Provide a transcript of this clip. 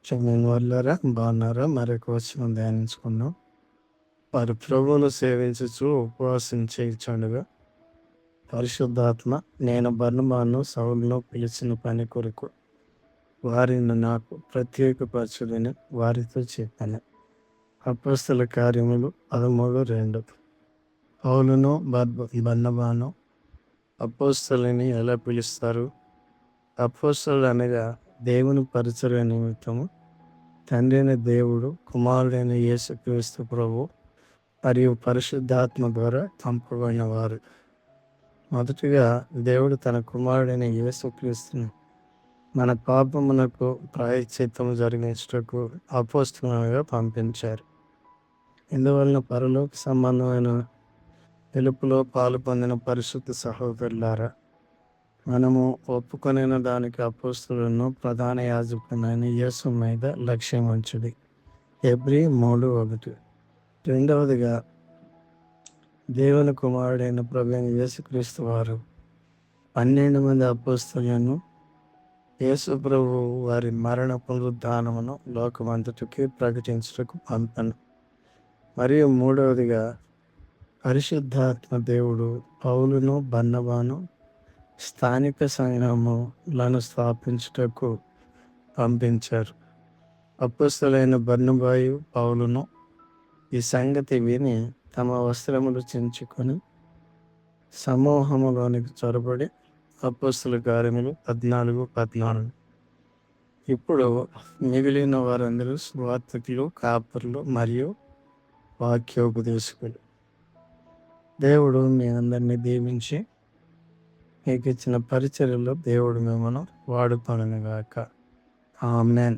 చెమీన్ వాళ్ళారా బాగున్నారా? మరొక వచనం ధ్యానించుకుందాం. వారు ప్రభువును సేవించుచు ఉపవాసం చేయుచుండగా పరిశుద్ధాత్మ, నేను బర్నబాను సౌలును పిలిచిన పని కొరకు వారిని నాకు ప్రత్యేకపరచుదని వారితో చెప్పాను. అపొస్తలుల కార్యములు 13:2. పౌలును బర్నబాను అపొస్తలుని ఎలా పిలుస్తారు? అపొస్తలులు అనగా దేవుని పరిచర్య నిమిత్తము తండ్రి అయిన దేవుడు, కుమారుడైన యేసుక్రీస్తు ప్రభు మరియు పరిశుద్ధాత్మ ద్వారా పంపబడిన వారు. మొదటిగా దేవుడు తన కుమారుడైన యేసుక్రీస్తును మన పాపమునకు ప్రాయశ్చిత్తము జరిగించుటకు అపొస్తలునిగా పంపించారు. ఇందువలన పరలోక సంబంధమైన పిలుపులో పాలు పొందిన పరిశుద్ధ సహోదరులారా, మనము ఒప్పుకొనిన దానికి అపొస్తలులను ప్రధాన యాజకుడైన యేసు మీద లక్ష్యం ఉంచుడి. హెబ్రీ 3:1. రెండవదిగా, దేవుని కుమారుడైన ప్రభువైన యేసుక్రీస్తు వారు 12 మంది అపొస్తలులను యేసు ప్రభువు వారి మరణ పునరుద్ధానమును లోకమంతటికి ప్రకటించుటకు పంపెను. మరియు మూడవదిగా, పరిశుద్ధాత్మ దేవుడు పౌలును బర్నబాను స్థానిక సంఘములను స్థాపించుటకు పంపించారు. అపొస్తలులైన బర్నబాయు, పౌలును ఈ సంగతి విని తమ వస్త్రములు చించుకొని సమూహములోనికి చొరబడి అపొస్తలుల కార్యములు 14:14. ఇప్పుడు మిగిలిన వారందరూ సువార్తికులు, కాపరులు మరియు వాక్యోపదేశకులు. దేవుడు మీ అందరినీ దీవించి మీకు ఇచ్చిన పరిచర్యలో దేవుడు మిమ్మల్ని వాడుకొనుగాక. ఆమేన్.